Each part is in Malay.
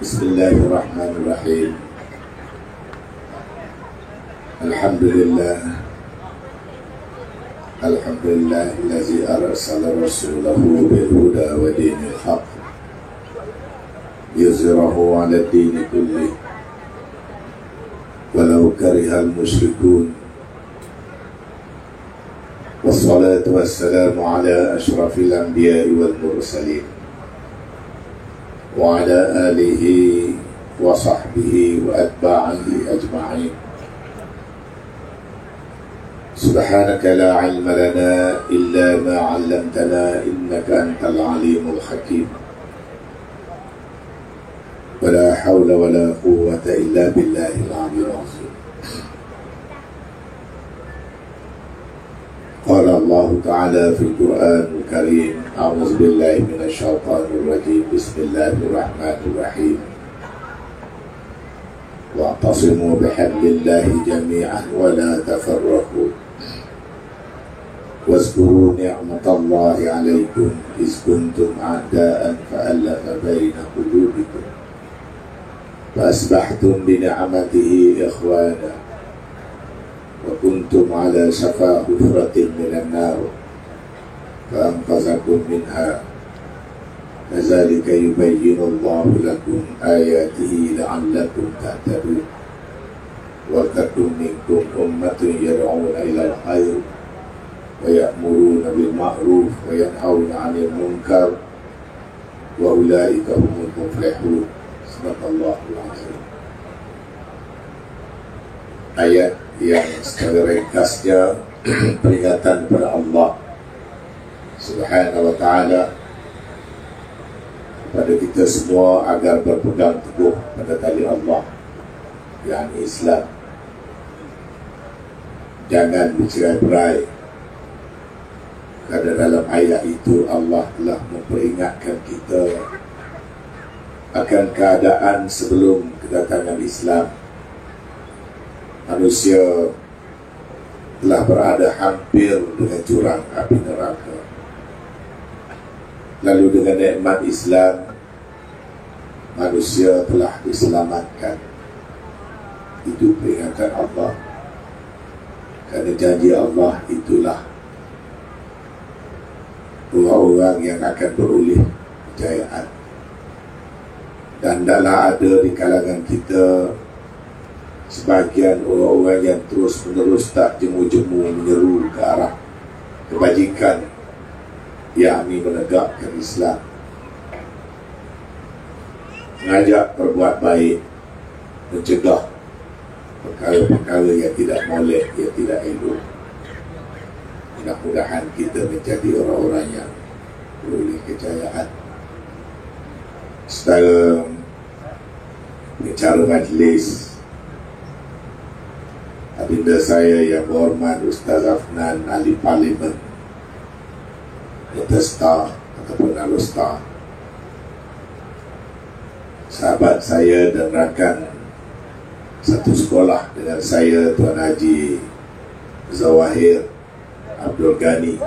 Bismillahirrahmanirrahim. Alhamdulillah. Alhamdulillahillazi arsala rasulahu bil huda wa dinil haq yuzhirahu 'ala ad-dini kullih walau karihal musyrikun. Wassalatu wassalamu ala ashrafil anbiya'i wal mursalin wa ala alihi wa sahbihi wa atba'ihi ajma'in. Subhanaka la ilma lana illa ma 'allamtana innaka antal alimul hakim. Wa la hawla wa la quwwata illa billahil 'aliyyil 'azim. Qala Allah Ta'ala fil Qur'anil Karim, a'udzu billahi minasy syaithanir rajim. Bismillahirrahmanirrahim. Wa'tasimu bihablillahi jami'an wa la tafarraqu. Wazkuru ni'matallahi 'alaikum iz kuntum a'da'an fa'alafa baina qulubikum fa asbahtum bi ni'matihi ikhwana wa kuntum 'ala shafa hufratin minan nar fa anqadhakum minha. Kadzalika yubayyinu Allahu lakum ayatihi la'allakum tahtadun. Wa takum minkum ummatun yad'una ilal khair wa ya'muruna bil ma'ruf wa yanhauna 'anil munkar wa ulaika humul muflihun. Sadaqallahul azim. Ayat yang secara ringkasnya peringatan kepada Allah Subhanahu wa ta'ala kepada kita semua agar berpegang teguh pada tali Allah yang Islam. Jangan bercerai-berai, karena dalam ayat itu Allah telah memperingatkan kita akan keadaan sebelum kedatangan Islam. Manusia telah berada hampir dengan jurang api neraka. Lalu dengan nikmat Islam, manusia telah diselamatkan. Itu peringatan Allah. Kerana janji Allah itulah orang-orang yang akan beroleh kejayaan. Dan taklah ada di kalangan kita sebahagian orang-orang yang terus-menerus tak jemu-jemu menyeru ke arah kebajikan, yakni menegakkan Islam, mengajak berbuat baik, mencegah perkara-perkara yang tidak molek, yang tidak elok. Mudah-mudahan kita menjadi orang-orang yang beroleh kejayaan. Saudara pengacara majlis, adinda saya yang berhormat Ustaz Afnan Ahli Parlimen Protesta ataupun Alusta, sahabat saya dan rakan satu sekolah dengan saya, Tuan Haji Zawahir Abdul Ghani.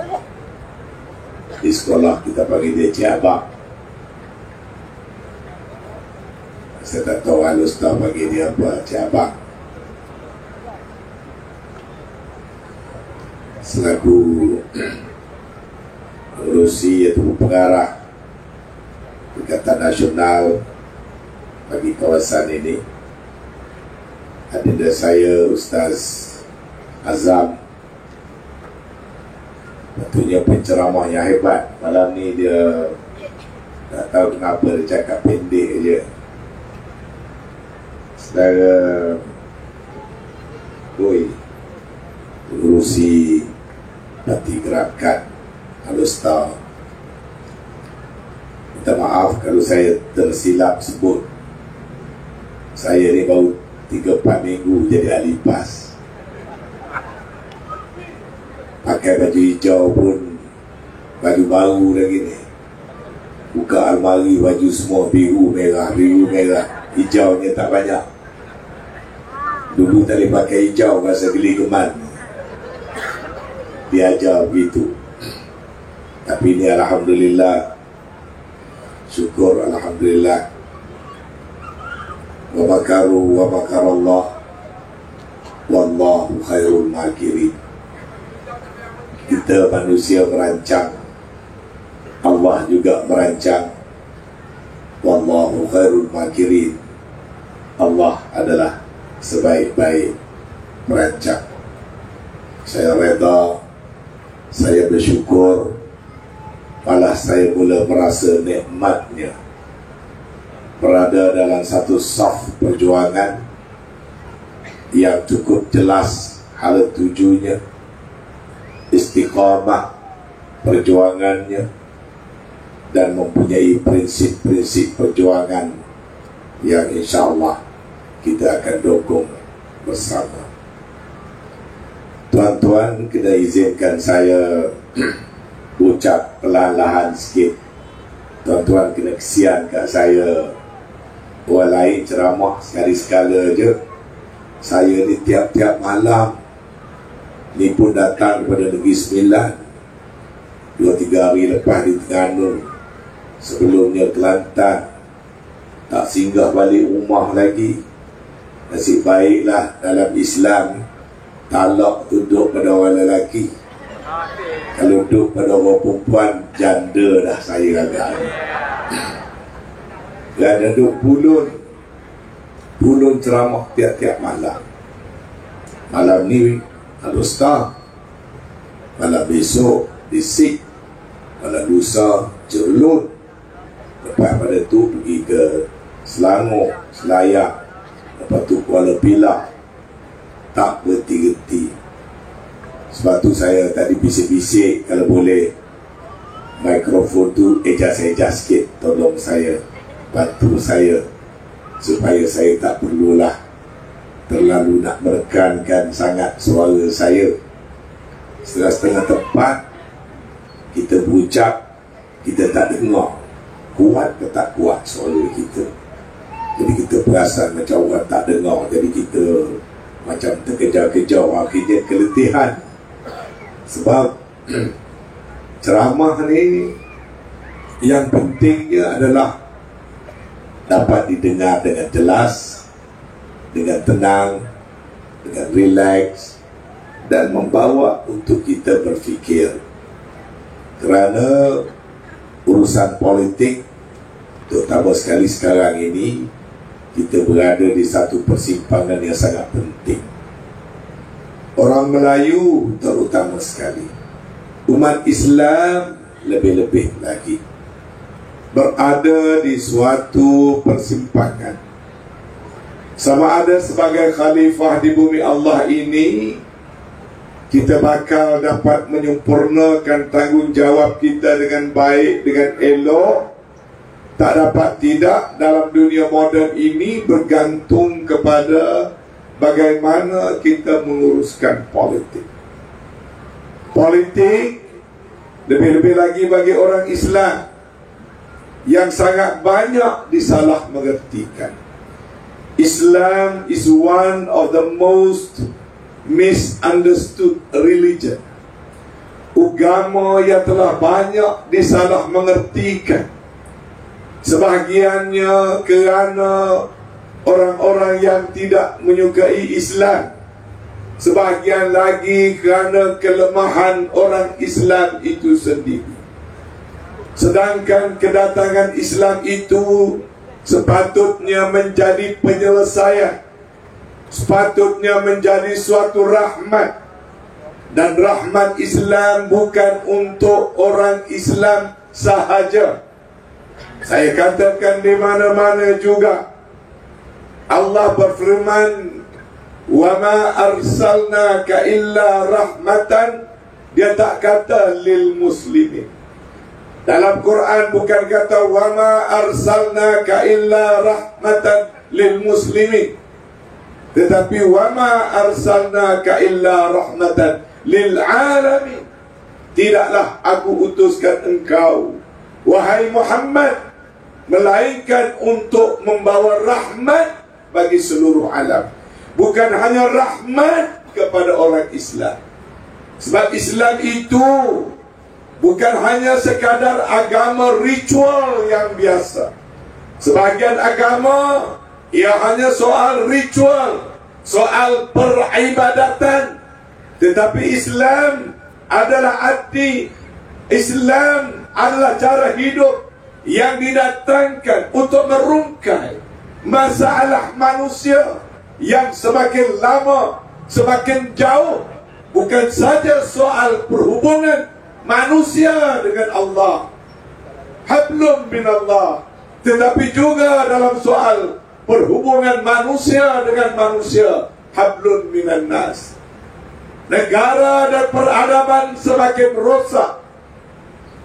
Di sekolah kita panggil dia Cik Abang. Saya tak tahu Alusta panggil dia apa, Cik Abang. Selaku pengurusi atau pengarah Ikatan Nasional bagi kawasan ini, adinda saya Ustaz Azam, tentunya penceramah yang hebat. Malam ni dia tak tahu kenapa dia cakap pendek je. Saudara Boy, pengurusi Parti Gerakan Alusta, minta maaf kalau saya tersilap sebut. Saya ni baru 3-4 minggu jadi ahli PAS. Pakai baju hijau pun baju baru lagi ni. Buka almari, baju semua biru merah, hijaunya tak banyak. Dulu tak boleh pakai hijau, rasa geli geman. Diajar begitu. Tapi ni alhamdulillah, syukur alhamdulillah, wa makaru wa makarallah wallahu khairul makirin. Kita manusia merancang, Allah juga merancang. Wallahu khairul makirin. Allah adalah sebaik-baik merancang. Saya reda, saya bersyukur, malah saya mula merasa nikmatnya berada dalam satu saf perjuangan yang cukup jelas hala tujunya, istiqamah perjuangannya, dan mempunyai prinsip-prinsip perjuangan yang insya-Allah kita akan dukung bersama. Tuan-tuan, kena izinkan saya ucap perlahan-lahan sikit. Tuan-tuan kena kesian kat saya. Orang lain ceramah sekali-sekala je, saya ni tiap-tiap malam. Ni pun datang pada Negeri Sembilan 2-3 hari lepas di Terengganu, sebelumnya Kelantan, tak singgah balik rumah lagi. Nasib baiklah dalam Islam talak duduk pada orang lelaki. Kalau duduk pada orang perempuan, janda dah saya agak ni. Dan duduk pulun ceramah tiap-tiap malam. Malam ni Al-Ustaz, malam besok Disik, malam lusa Jerlun, lepas pada tu pergi ke Selangor, Selayar, lepas tu Kuala Pilah. Tak berhenti-henti. Sebab tu saya tadi bisik-bisik, kalau boleh mikrofon tu adjust sikit, tolong saya, bantu saya, supaya saya tak perlulah terlalu nak merekankan sangat suara saya. Setengah-setengah tempat kita berucap, kita tak dengar kuat ke tak kuat suara kita. Jadi kita perasan macam orang tak dengar, jadi kita macam terkejar-kejar, akhirnya keletihan. Sebab ceramah ni yang pentingnya adalah dapat didengar dengan jelas, dengan tenang, dengan relax, dan membawa untuk kita berfikir. Kerana urusan politik, terutama sekali sekarang ini, kita berada di satu persimpangan yang sangat penting. Orang Melayu terutama sekali, umat Islam lebih-lebih lagi, berada di suatu persimpangan. Sama ada sebagai khalifah di bumi Allah ini, kita bakal dapat menyempurnakan tanggungjawab kita dengan baik, dengan elok. Tak dapat tidak, dalam dunia moden ini bergantung kepada bagaimana kita menguruskan politik. Politik, lebih-lebih lagi bagi orang Islam, yang sangat banyak disalah mengertikan. Islam is one of the most misunderstood religion. Agama yang telah banyak disalah mengertikan. Sebahagiannya kerana orang-orang yang tidak menyukai Islam, sebahagian lagi kerana kelemahan orang Islam itu sendiri. Sedangkan kedatangan Islam itu sepatutnya menjadi penyelesaian, sepatutnya menjadi suatu rahmat. Dan rahmat Islam bukan untuk orang Islam sahaja. Saya katakan di mana-mana juga, Allah berfirman, "Wa ma arsalnaka illa rahmatan." Dia tak kata lil muslimin. Dalam Quran bukan kata "Wa ma arsalnaka illa rahmatan lil muslimin", tetapi "Wa ma arsalnaka illa rahmatan lil alamin." Tidaklah aku utuskan engkau, wahai Muhammad, melainkan untuk membawa rahmat bagi seluruh alam. Bukan hanya rahmat kepada orang Islam. Sebab Islam itu bukan hanya sekadar agama ritual yang biasa. Sebahagian agama ia hanya soal ritual, soal peribadatan. Tetapi Islam adalah arti, Islam adalah cara hidup yang didatangkan untuk merungkai masalah manusia yang semakin lama semakin jauh. Bukan saja soal perhubungan manusia dengan Allah, hablum minallah, tetapi juga dalam soal perhubungan manusia dengan manusia, hablun minan nas. Negara dan peradaban semakin rosak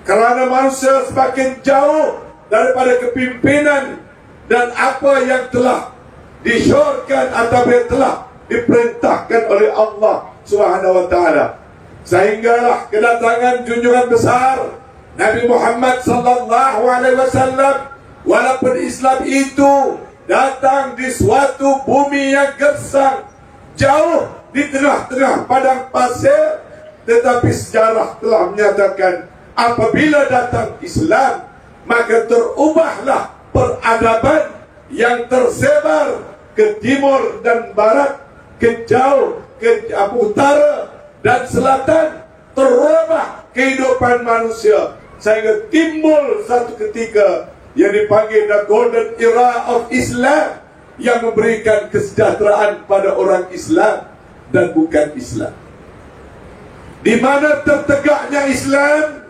kerana manusia semakin jauh daripada kepimpinan dan apa yang telah disyorkan atau yang telah diperintahkan oleh Allah Subhanahu wa ta'ala. Sehinggalah kedatangan junjungan besar Nabi Muhammad sallallahu alaihi wasallam, walaupun Islam itu datang di suatu bumi yang gersang, jauh di tengah-tengah padang pasir, tetapi sejarah telah menyatakan apabila datang Islam, maka terubahlah peradaban yang tersebar ke timur dan barat, ke jauh, ke utara dan selatan. Terubah kehidupan manusia sehingga timbul satu ketika yang dipanggil the golden era of Islam, yang memberikan kesejahteraan pada orang Islam dan bukan Islam. Di mana tertegaknya Islam,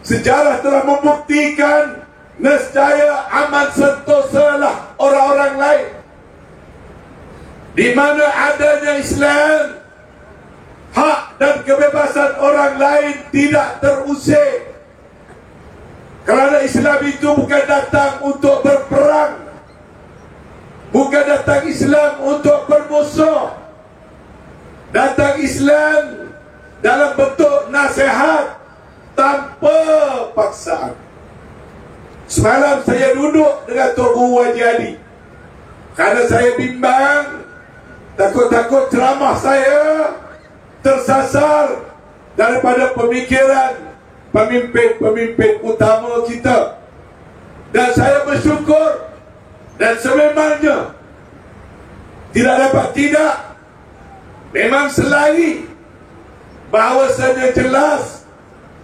sejarah telah membuktikan nescaya aman sentosalah orang-orang lain. Di mana adanya Islam, hak dan kebebasan orang lain tidak terusik. Kerana Islam itu bukan datang untuk berperang, bukan datang Islam untuk bermusuh. Datang Islam dalam bentuk nasihat tanpa paksaan. Semalam saya duduk dengan Tok Guru Wajadi, kerana saya bimbang, takut-takut ceramah saya tersasar daripada pemikiran pemimpin-pemimpin utama kita. Dan saya bersyukur, dan sememangnya tidak dapat tidak, memang selari bahawasanya jelas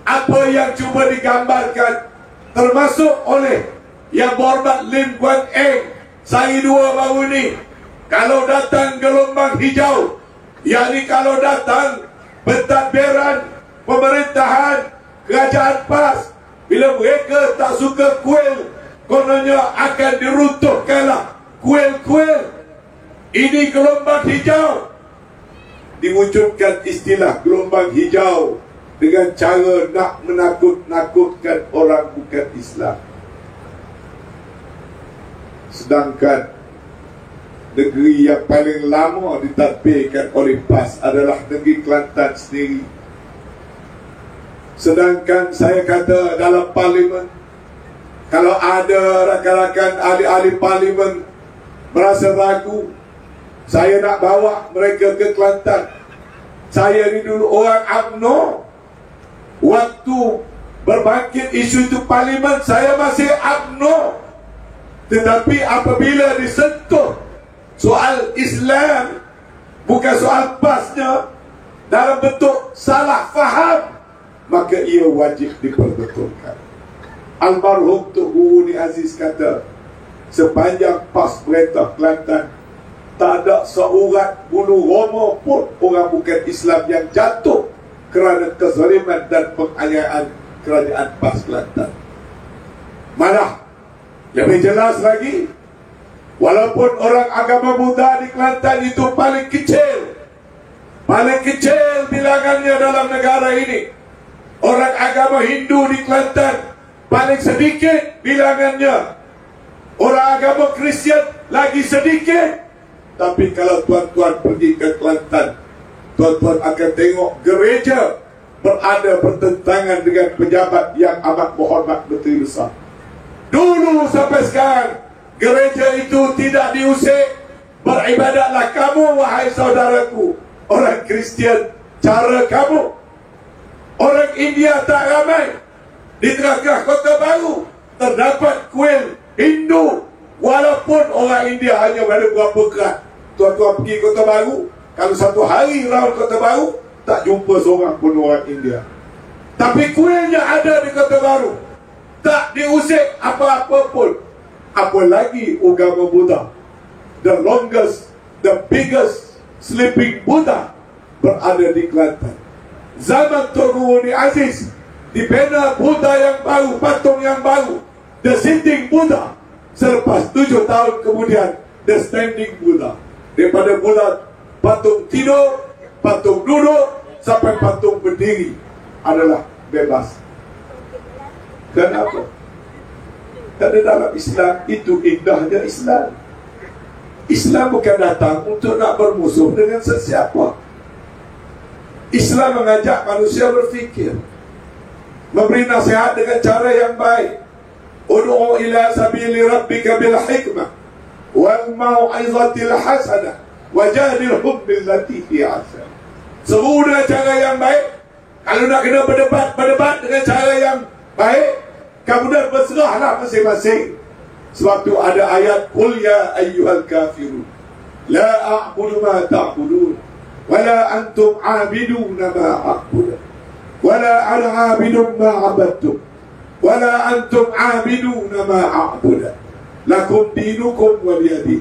apa yang cuba digambarkan, termasuk oleh Yang Berhormat Lim Guan Eng sehari dua baru ni. Kalau datang gelombang hijau, yakni kalau datang pentadbiran pemerintahan kerajaan PAS, bila mereka tak suka kuil, kononnya akan diruntuhkanlah kuil-kuil. Ini gelombang hijau. Diwujudkan istilah gelombang hijau dengan cara nak menakut-nakutkan orang bukan Islam. Sedangkan negeri yang paling lama ditadbirkan oleh PAS adalah negeri Kelantan sendiri. Sedangkan saya kata dalam parlimen, kalau ada rakan-rakan ahli-ahli parlimen merasa ragu, saya nak bawa mereka ke Kelantan. Saya ni dulu orang UMNO. Waktu berbangkit isu itu parlimen, saya masih UMNO. Tetapi apabila disentuh soal Islam, bukan soal PASnya, dalam bentuk salah faham, maka ia wajib diperbetulkan. Almarhum Tok Guru Ni Aziz kata, sepanjang PAS perintah Kelantan, tak ada seurat bulu roma pun orang bukan Islam yang jatuh kerana kezaliman dan penganiayaan kerajaan PAS Kelantan. Malah lebih jelas lagi, walaupun orang agama Buddha di Kelantan itu paling kecil bilangannya dalam negara ini, orang agama Hindu di Kelantan paling sedikit bilangannya, orang agama Kristian lagi sedikit. Tapi kalau tuan-tuan pergi ke Kelantan, tuan-tuan akan tengok gereja berada bertentangan dengan pejabat yang amat berhormat Menteri Besar. Dulu sampai sekarang gereja itu tidak diusik. Beribadatlah kamu, wahai saudaraku, orang Kristian cara kamu. Orang India tak ramai. Di tengah-tengah Kota Baru terdapat kuil Hindu Walaupun orang India hanya ada berapa kerat. Tuan-tuan pergi Kota Baru, kalau satu hari round Kota Baru, tak jumpa seorang pun orang India. Tapi kuilnya ada di Kota Baru, tak diusik apa-apa pun. Apalagi agama Buddha. The longest, the biggest sleeping Buddha berada di Kelantan. Zaman Tun Wuni Aziz dibina Buddha yang baru, patung yang baru, the sitting Buddha. Selepas 7 tahun kemudian, the standing Buddha. Daripada Buddha patung tidur, patung duduk, sampai patung berdiri adalah bebas. Kenapa? Karena dalam Islam itu indahnya Islam. Islam bukan datang untuk nak bermusuh dengan sesiapa. Islam mengajak manusia berfikir, memberi nasihat dengan cara yang baik. Ud'u ila sabili rabbika bil hikmah wal mau'izatil hasanah wajadilhum billati hi ahsan. Seru dengan cara yang baik. Kalau nak kena berdebat dengan cara yang baik, kemudian berserahlah masing-masing. Sebab tu ada ayat, qul ya ayyuhal kafirun la a'budu ma ta'budun wala antum 'abiduna ma a'budu wala ana 'abidun ma 'abadtum wala antum 'abiduna ma a'budu lakum dinukum waliyadin.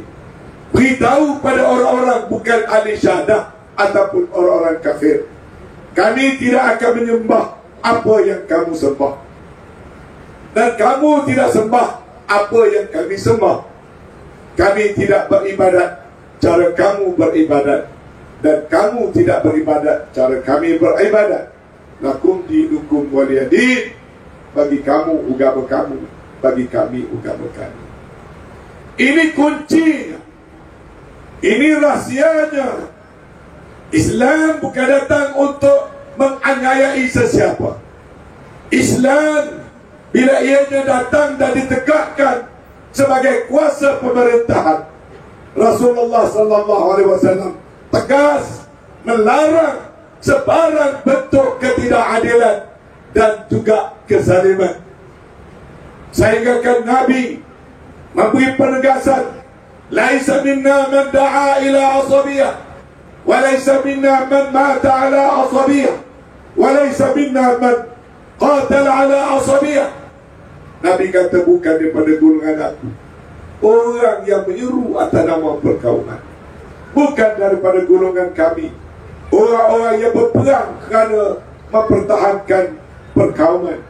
Beritahu pada orang-orang bukan ahli syahadah ataupun orang-orang kafir, kami tidak akan menyembah apa yang kamu sembah, dan kamu tidak sembah apa yang kami sembah. Kami tidak beribadat cara kamu beribadat, dan kamu tidak beribadat cara kami beribadat. Lakum dinukum waliyadin. Bagi kamu agama kamu, bagi kami agama kami. Ini kuncinya, ini rahsianya. Islam bukan datang untuk menganiayai sesiapa. Islam bila ianya datang dan ditegakkan sebagai kuasa pemerintahan, Rasulullah sallallahu alaihi wasallam tegas melarang sebarang bentuk ketidakadilan dan juga kezaliman. Sehingga kan Nabi memberi penegasan, laisa minna man da'a ila asabiyah wa laisa minna man mata ala asabiyah wa laisa minna man qatala ala asabiyah. Nabi kata bukan daripada golongan aku orang yang menyeru atas nama perkauman, bukan daripada golongan kami orang-orang yang berperang kerana mempertahankan perkauman,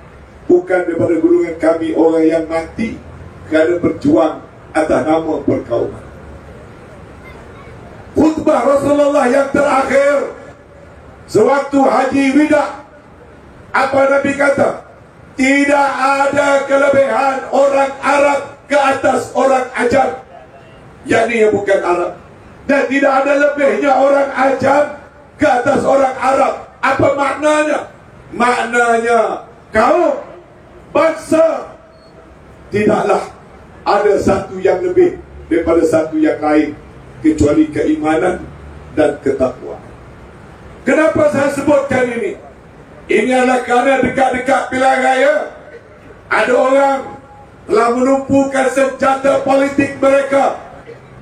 bukan daripada golongan kami orang yang mati kerana berjuang atas nama perkauman. Khutbah Rasulullah yang terakhir sewaktu haji wida, apa Nabi kata? Tidak ada kelebihan orang Arab ke atas orang Ajam, yakni yang bukan Arab, dan tidak ada lebihnya orang Ajam ke atas orang Arab. Apa maknanya? Maknanya kaum bangsa tidaklah ada satu yang lebih daripada satu yang lain kecuali keimanan dan ketakwaan. Kenapa saya sebutkan ini? Ini adalah kerana dekat-dekat pilihan raya ada orang telah menumpukan senjata politik mereka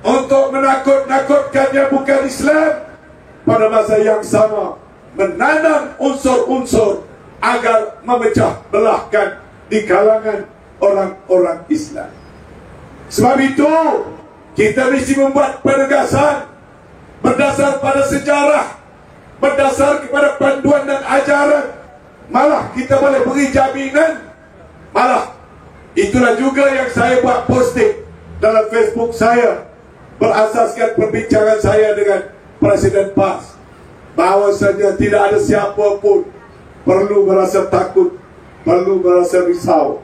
untuk menakut-nakutkan yang bukan Islam, pada masa yang sama menanam unsur-unsur agar memecah belahkan di kalangan orang-orang Islam. Sebab itu kita mesti membuat penegasan berdasar pada sejarah, berdasar kepada panduan dan ajaran. Malah kita boleh beri jaminan. Malah itulah juga yang saya buat posting dalam Facebook saya berasaskan perbincangan saya dengan Presiden PAS, bahawasanya tidak ada siapa pun perlu merasa takut, perlu merasa risau.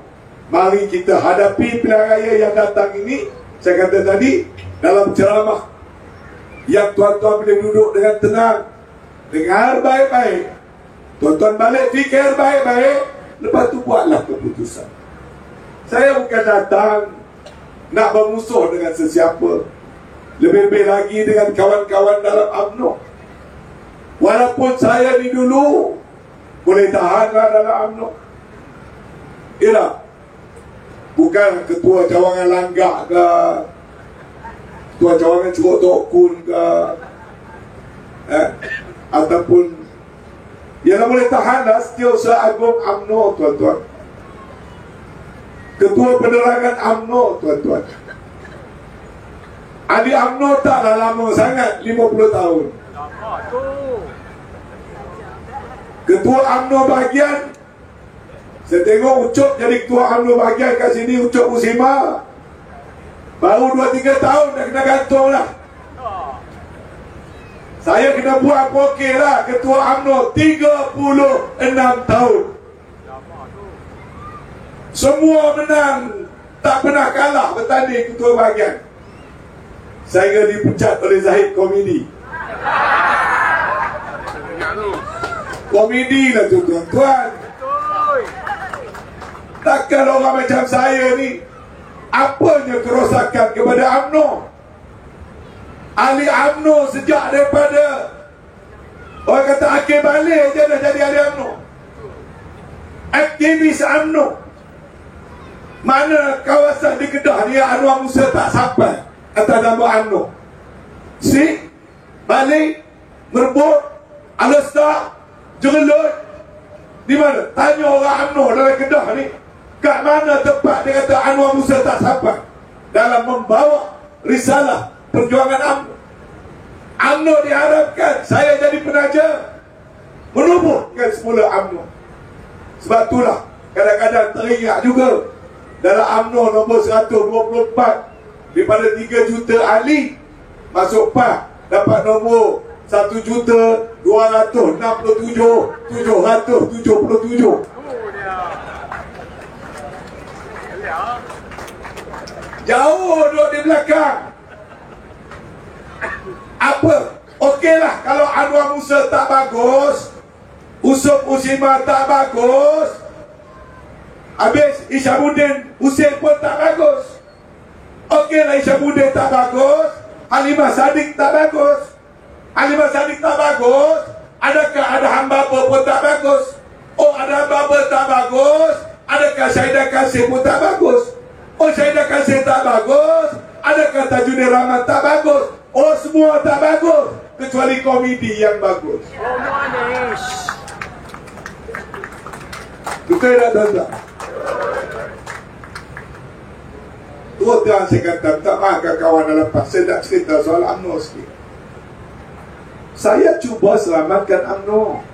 Mari kita hadapi pilihan raya yang datang ini. Saya kata tadi dalam ceramah, yang tuan-tuan boleh duduk dengan tenang, dengar baik-baik, tuan-tuan balik fikir baik-baik, lepas tu buatlah keputusan. Saya bukan datang nak bermusuh dengan sesiapa, lebih-lebih lagi dengan kawan-kawan dalam UMNO. Walaupun saya ni dulu boleh tahanlah dalam UMNO, ialah Bukan ketua cawangan Langgak ke, ketua cawangan Curug Tok Kun ke, ataupun yang boleh tahan lah Setiausaha Agong UMNO, tuan-tuan. Ketua Penerangan UMNO, tuan-tuan. Ahli UMNO taklah lama sangat, 50 tahun. Ketua UMNO bahagian, saya tengok Ucup jadi ketua UMNO bahagian kat sini, Ucup Muslimah. Baru 2-3 tahun dah kena gantung lah. Saya kena buat okey lah. Ketua UMNO 36 tahun. Semua menang, tak pernah kalah bertanding ketua bahagian. Saya dipecat oleh Zahid Komedi. Komedi lah tu, tuan-tuan. Takkan orang macam saya ni apanya kerosakan kepada UMNO? Ahli UMNO sejak daripada orang kata akhir balik je dah jadi ahli UMNO. Aktivis UMNO. Mana kawasan di Kedah ni Anwar Musa tak sampai atas nama UMNO. Si balik Merbuk, Alastar, Jerelut, di mana? Tanya orang UMNO dalam Kedah ni, kat mana tempat dia kata Anwar Musa tak sampai dalam membawa risalah perjuangan UMNO. UMNO diharapkan saya jadi penaja menubuhkan semula UMNO. Sebab itulah kadang-kadang teringat juga dalam UMNO nombor 124 daripada 3 juta ahli masuk PAS dapat nombor 1,267,777. Jauh duduk di belakang. Apa? Okeylah kalau Anwar Musa tak bagus, Ucup Muslimah tak bagus, habis Isyamuddin Hussein pun tak bagus. Okeylah Isyamuddin tak bagus, Halimah Sadiq tak bagus. Halimah Sadiq tak bagus, adakah ada Hambaba pun tak bagus? Oh, ada Hambaba tak bagus, adakah Syahidah Kasim pun tak bagus? Oh, Syahidah Kasim tak bagus, adakah Tajuddin Rahman tak bagus? Oh, semua tak bagus kecuali Komedi yang bagus. Oh, manis. Betul tak, tuan-tuan? Terus terang saya kata, tak maafkan kawan dalam PAS, saya nak cerita soal UMNO sikit. Saya cuba selamatkan UMNO.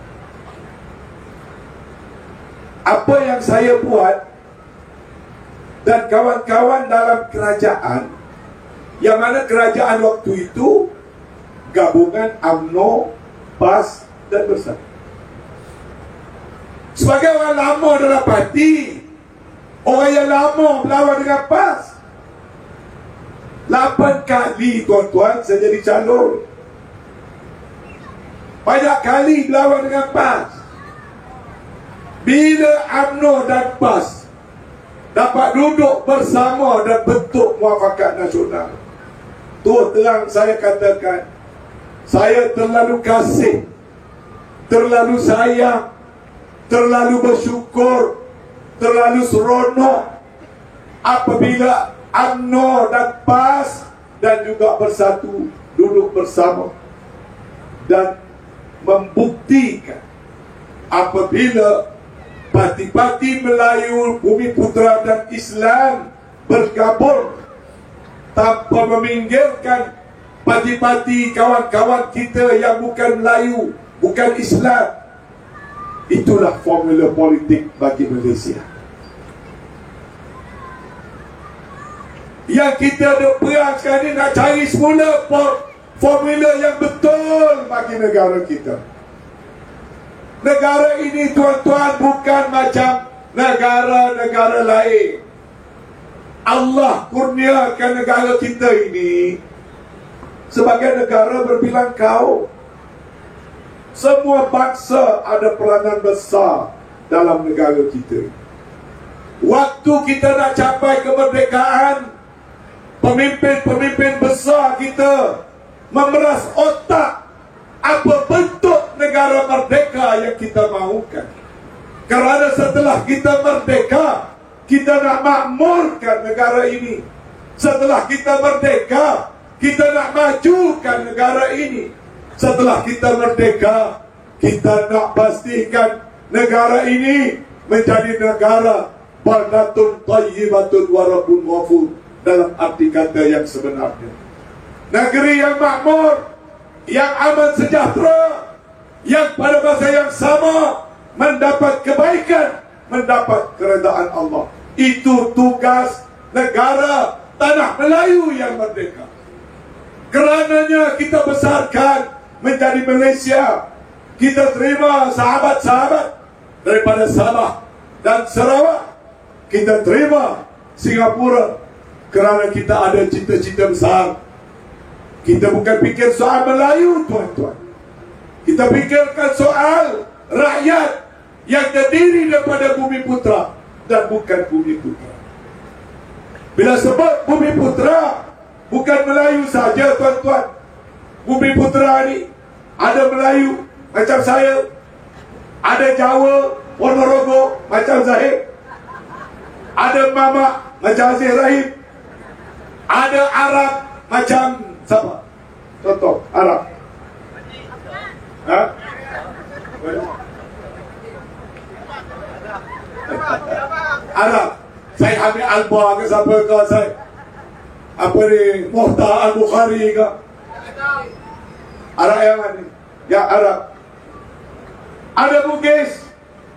Apa yang saya buat dan kawan-kawan dalam kerajaan, yang mana kerajaan waktu itu gabungan UMNO, PAS dan Bersatu. Sebagai orang lama dalam parti, orang yang lama berlawan dengan PAS, 8 kali tuan-tuan saya jadi calon. Banyak kali berlawan dengan PAS. Bila UMNO dan PAS dapat duduk bersama dan bentuk muafakat nasional, tu terang saya katakan, saya terlalu kasih, terlalu sayang, terlalu bersyukur, terlalu seronok apabila UMNO dan PAS dan juga Bersatu duduk bersama dan membuktikan apabila parti-parti Melayu, Bumiputera dan Islam bergabung tanpa meminggirkan parti-parti kawan-kawan kita yang bukan Melayu, bukan Islam. Itulah formula politik bagi Malaysia. Yang kita ada perang sekarang ni nak cari semula formula yang betul bagi negara kita. Negara ini tuan-tuan bukan macam negara-negara lain. Allah kurniakan negara kita ini sebagai negara berbilang kaum. Semua bangsa ada peranan besar dalam negara kita. Waktu kita nak capai kemerdekaan, pemimpin-pemimpin besar kita memeras otak apa bentuk negara merdeka yang kita mahukan. Kerana setelah kita merdeka, kita nak makmurkan negara ini. Setelah kita merdeka, kita nak majukan negara ini. Setelah kita merdeka, kita nak pastikan negara ini menjadi negara baldatun thayyibatun wa rabbun ghafur, dalam arti kata yang sebenarnya. Negeri yang makmur, yang aman sejahtera, yang pada masa yang sama mendapat kebaikan, mendapat keredaan Allah. Itu tugas negara tanah Melayu yang merdeka. Kerananya kita besarkan menjadi Malaysia. Kita terima sahabat-sahabat daripada Sabah dan Sarawak. Kita terima Singapura kerana kita ada cita-cita besar. Kita bukan fikir soal Melayu, tuan-tuan. Kita fikirkan soal rakyat yang terdiri daripada Bumi Putra dan bukan Bumi Putra. Bila sebut Bumi Putra, bukan Melayu saja, tuan-tuan. Bumi Putra ni ada Melayu macam saya, ada Jawa, Ponorogo macam Zahid, ada Mamak macam Aziz Rahim, ada Arab macam siapa? Contoh Arab. Ha? Arab. Saya ambil Alba ke siapa ke saya? Apa ni? Muhtar Al-Bukhari ke? Arab yang mana? Ya Arab. Ada Bugis,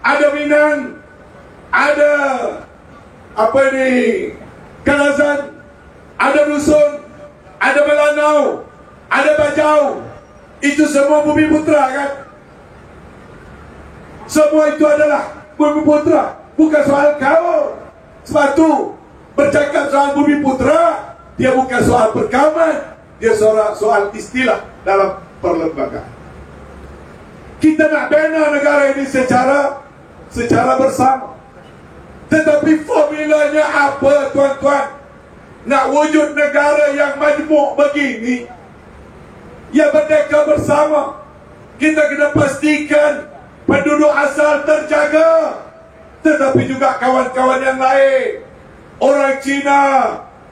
ada Minang, ada apa ni? Kalazan, ada Dusun, ada Melanau, ada Bajau. Itu semua Bumi Putra kan? Semua itu adalah Bumi Putra, bukan soal kau. Sebab tu bercakap soal Bumi Putra, dia bukan soal perkaman, dia soal istilah dalam perlembagaan. Kita nak bina negara ini secara bersama. Tetapi formulanya apa, tuan-tuan? Nak wujud negara yang majmuk begini, yang merdeka bersama, kita kena pastikan penduduk asal terjaga, tetapi juga kawan-kawan yang lain, orang Cina,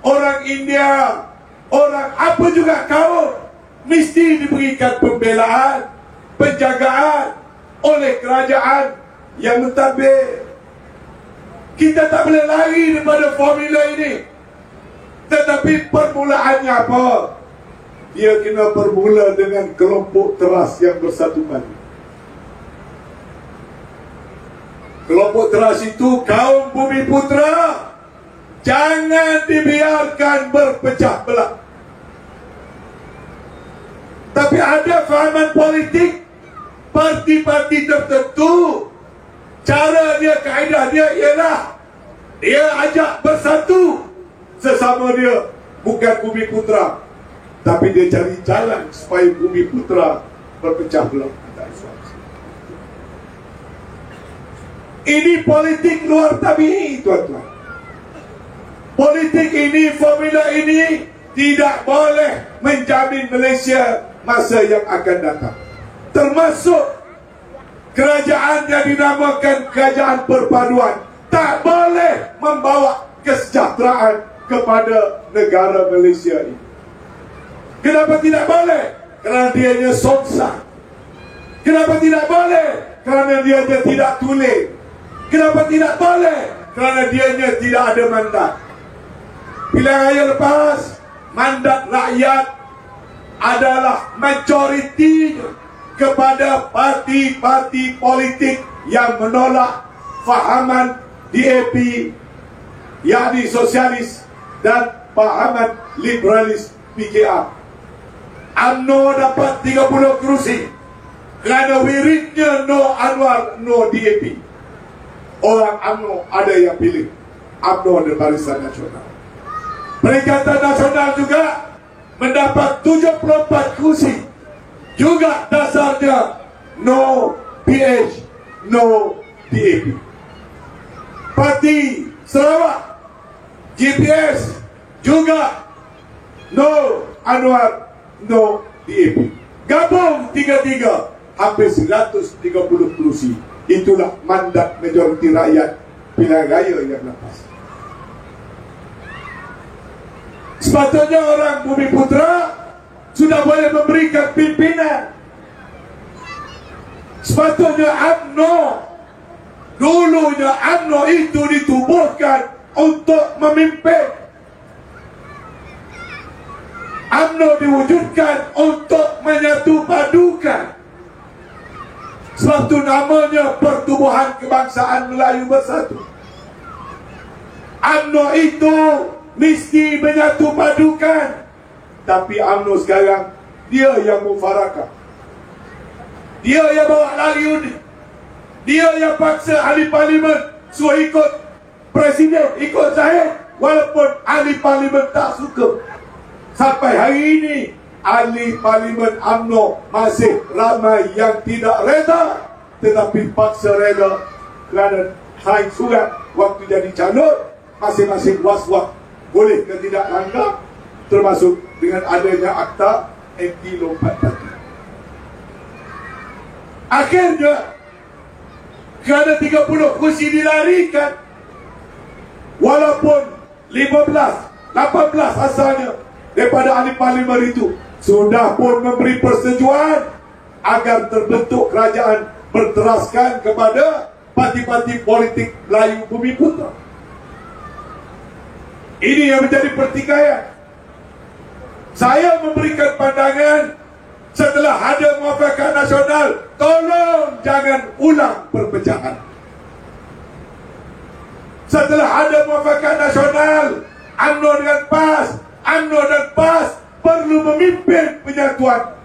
orang India, orang apa juga kaum, mesti diberikan pembelaan, penjagaan oleh kerajaan yang mentadbir. Kita tak boleh lari daripada formula ini. Tetapi permulaannya apa? Dia kena bermula dengan kelompok teras yang bersatu padu. Kelompok teras itu kaum Bumi Putra. Jangan dibiarkan berpecah belah. Tapi ada fahaman politik parti-parti tertentu, cara dia, kaedah dia ialah dia ajak bersatu sesama dia, bukan Bumi Putra, tapi dia cari jalan supaya Bumi Putra berpecah belah. Ini politik luar tabi'i, tuan-tuan. Politik ini, formula ini tidak boleh menjamin Malaysia masa yang akan datang. Termasuk kerajaan yang dinamakan kerajaan perpaduan tak boleh membawa kesejahteraan kepada negara Malaysia ini. Kenapa tidak boleh? Kerana dianya sonsang. Kenapa tidak boleh? Kerana dia tidak tulis. Kenapa tidak boleh? Kerana dianya tidak ada mandat. Pilihan raya lepas, mandat rakyat adalah majoritinya kepada parti-parti politik yang menolak fahaman DAP, yakni sosialis, dan fahaman liberalis PKR. UMNO dapat 30 kerusi kerana wiridnya no Anwar, no DAP. Orang UMNO ada yang pilih UMNO dan Barisan Nasional. Perikatan Nasional juga mendapat 74 kursi, juga dasarnya no PH, no DAP. Parti Sarawak GPS juga no Anwar, no DAP. Gabung tiga-tiga hampir 130 kursi. Itulah mandat majoriti rakyat pilihan raya yang lepas. Sepatutnya orang Bumi Putra sudah boleh memberikan pimpinan. Sepatutnya UMNO, dulunya UMNO itu ditubuhkan untuk memimpin. UMNO diwujudkan untuk menyatu padukan. Sebab itu namanya Pertubuhan Kebangsaan Melayu Bersatu. UMNO itu mesti menyatu padukan. Tapi UMNO sekarang dia yang mufarakah. Dia yang bawa lari undi. Dia yang paksa ahli parlimen suruh ikut presiden, ikut Zahid, walaupun ahli parlimen tak suka. Sampai hari ini ahli parlimen UMNO masih ramai yang tidak reda, tetapi paksa reda kerana sign surat waktu jadi calon. Masing-masing was-was boleh ke tidak langgar, termasuk dengan adanya akta anti lompat tadi. Akhirnya kerana 30 kursi dilarikan, walaupun 15, 18 asalnya daripada ahli parlimen itu sudah pun memberi persetujuan agar terbentuk kerajaan berteraskan kepada parti-parti politik Melayu Bumi Putra. Ini yang menjadi pertikaian. Saya memberikan pandangan setelah ada muafakat nasional, tolong jangan ulang perpecahan. Setelah ada muafakat nasional, UMNO dengan PAS, UMNO dan PAS perlu memimpin penyatuan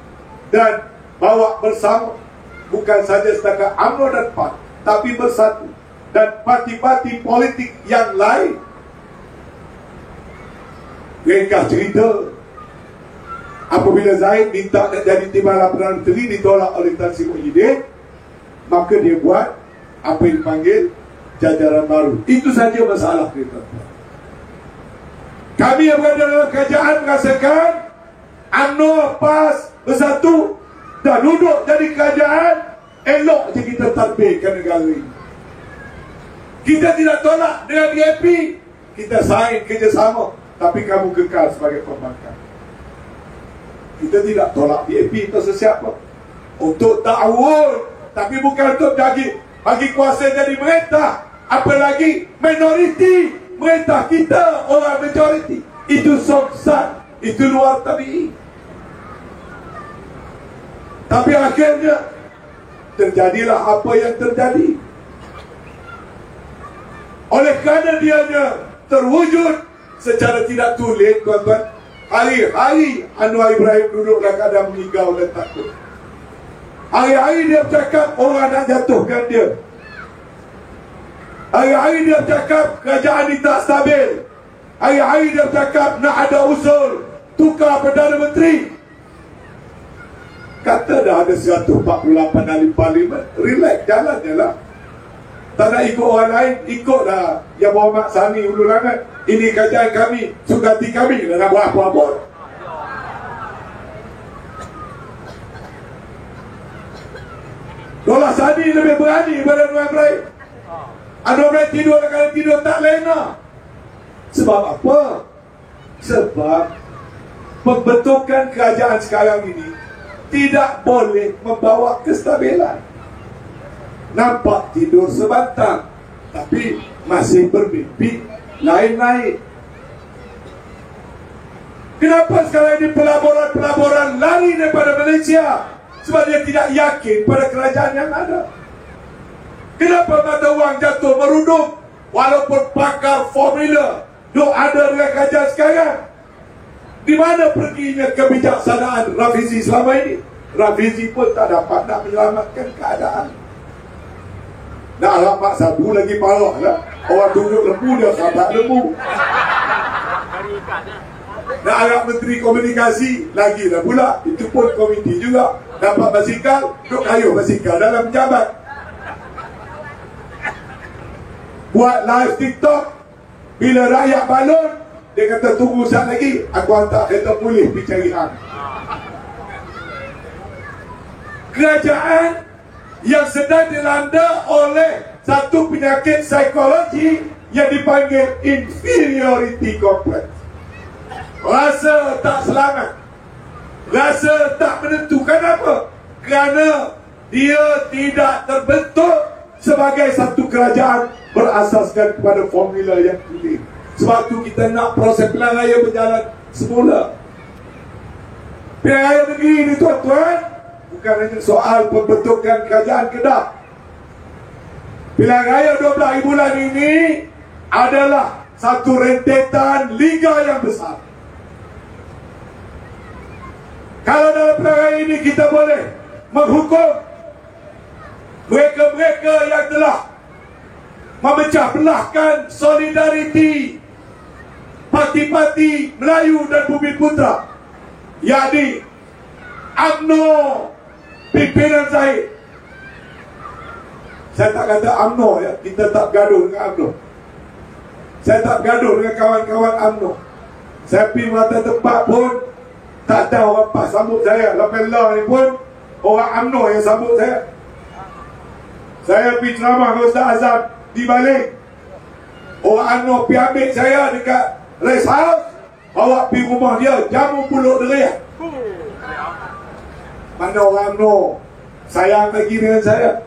dan bawa bersama, bukan saja setakat UMNO dan PAS, tapi bersatu, dan parti-parti politik yang lain. Ringkas cerita, apabila Zahid minta nak jadi Timbalan Perdana Menteri ditolak oleh Tan Sri Muhyiddin, maka dia buat apa yang dipanggil jajaran baru. Itu saja masalah kita. Kami yang berada dalam kerajaan merasakan UMNO, PAS bersatu dan duduk jadi kerajaan, elok je kita tadbirkan negara ini. Kita tidak tolak dengan DAP, kita sign kerjasama, tapi kamu kekal sebagai pembangkang. Kita tidak tolak DAP untuk sesiapa, untuk ta'awun, tapi bukan untuk bagi kuasa jadi merintah, apalagi minoriti merintah kita orang majoriti. Itu soksan, itu luar tabi'i. Tapi akhirnya terjadilah apa yang terjadi. Oleh kerana dianya terwujud secara tidak tulis, tuan-tuan, hari-hari Anwar Ibrahim duduk dalam keadaan mengigau dan takut. Hari-hari dia bercakap orang nak jatuhkan dia. Hari-hari dia bercakap kerajaan ini tak stabil. Hari-hari dia bercakap nak ada usul tukar Perdana Menteri. Kata dah ada 148 ahli parlimen, relax, jalan je lah. Tak nak ikut orang lain, ikut dah yang Muhammad Sani Hulu Langat. Ini kerajaan kami, sugati kami, nak buat apa-apa. Dolah Sani lebih berani daripada Anwar Ibrahim. Anwar Ibrahim tidur, kalau tidur tak lena. Sebab apa? Sebab pembentukan kerajaan sekarang ini tidak boleh membawa kestabilan. Nampak tidur sebatang, tapi masih bermimpi lain-lain. Kenapa sekarang ini pelaburan lari daripada Malaysia? Sebab dia tidak yakin pada kerajaan yang ada. Kenapa mata wang jatuh merunduk walaupun pakar formula duk ada dengan kerajaan sekarang? Di mana perginya kebijaksanaan Rafizi selama ini? Rafizi pun tak dapat nak menyelamatkan keadaan. Nak harap Pak Sabu lagi parah lah. Orang tunjuk lembu, dia sahabat lembu. Nak harap Menteri Komunikasi lagi dah pula. Itu pun komiti juga. Dapat basikal, duk kayuh basikal dalam jabat. Buat live TikTok, bila rakyat balon, dia kata tunggu saat lagi, aku hantar kereta polis pergi cari hang. Kerajaan yang sedang dilanda oleh satu penyakit psikologi yang dipanggil inferiority complex. rasa tak selamat, rasa tak menentu. Kenapa? Kerana dia tidak terbentuk sebagai satu kerajaan berasaskan kepada formula yang tulis. Sebab tu kita nak proses pilihan raya berjalan semula. Pilihan raya negeri ni tuan-tuan bukan hanya soal pembentukan kerajaan Kedah. Pilihan raya 12 bulan ini adalah satu rentetan liga yang besar. Kalau dalam pilihan raya ini kita boleh menghukum mereka-mereka yang telah memecah belahkan solidariti parti-parti Melayu dan Bumi Putra, yakni UMNO pimpinan Zahid. Saya tak kata UMNO ya, kita tak bergaduh dengan UMNO. Saya tak bergaduh dengan kawan-kawan UMNO. Saya pergi mata tempat pun tak ada orang PAS sambut saya. Lepas lah ni pun orang UMNO yang sambut saya. Saya pergi ceramah dengan Ustaz Azam di balik, orang UMNO pergi ambil saya dekat rest house, bawa pergi rumah dia, jamu pulut deriah. Mana orang UMNO sayang lagi dengan saya.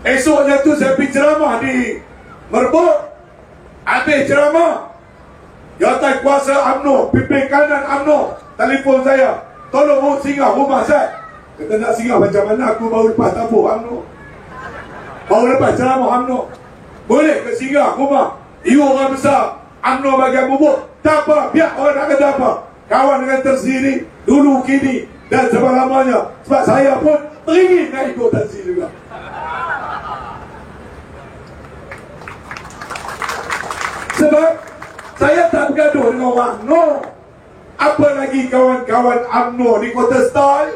Esoknya tu saya pergi ceramah di Merbuk. Habis ceramah, jawatan kuasa UMNO, pimpin kanan UMNO telefon saya, tolong singgah rumah saya. Kata nak singgah macam mana, aku baru lepas tabur UMNO, baru lepas ceramah UMNO. Boleh ke singgah rumah? You orang besar UMNO bagian bubuk. Tak apa, biar orang nak kata apa. Kawan dengan tersendiri, dulu, kini dan selama-lamanya. Sebab saya pun teringin nak ikut tersendiri juga. Sebab saya tak bergaduh dengan orang UMNO. Apa lagi kawan-kawan UMNO di Kota Star,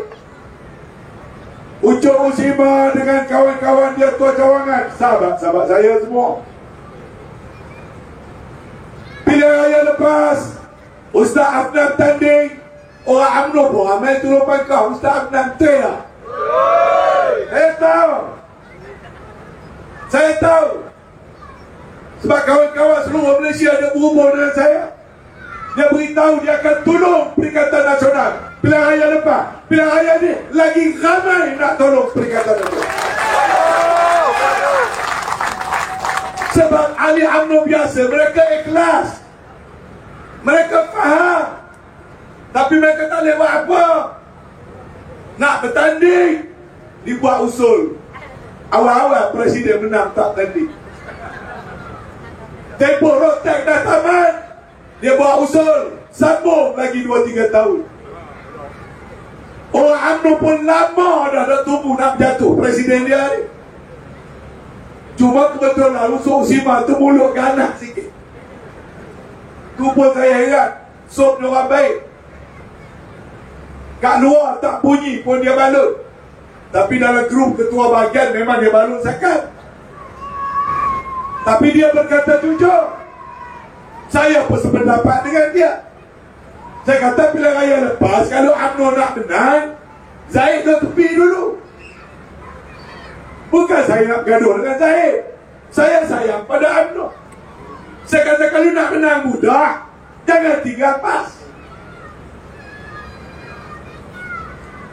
Ucok Usima dengan kawan-kawan dia Tua Cawangan, sahabat-sahabat saya semua. Pilihan raya lepas, Ustaz Afnan tanding, orang UMNO pun ramai turun pangkah. Ustaz Afnan lah. Saya tahu. Sebab kawan-kawan seluruh Malaysia ada berhubung dengan saya. Dia beritahu dia akan tolong Perikatan Nasional. Pilihan raya lepas, pilihan raya ni lagi ramai nak tolong Perikatan Nasional. Sebab ahli UMNO biasa, mereka ikhlas, mereka faham, tapi mereka tak boleh buat apa. Nak bertanding, dibuat usul. Awal-awal Presiden menang tak tanding. Tempoh rotek dah tamat, dia buat usul, sambung lagi 2-3 tahun. Orang UMNO pun lama dah tumbuh nak jatuh Presiden dia ni. Cuma kebetulan usul Usima tu mulut ganas sikit. Tu pun saya ingat, Sob dia orang baik. Kat luar tak bunyi pun dia balut, tapi dalam grup ketua bahagian memang dia balut sakat. Tapi dia berkata jujur. Saya pun sependapat dengan dia. Saya kata pilihan raya lepas, kalau UMNO nak menang, Zahid ke tepi dulu. Bukan saya nak bergaduh dengan Zahid, saya sayang pada UMNO. Saya kata kalau nak menang mudah, jangan tinggal PAS.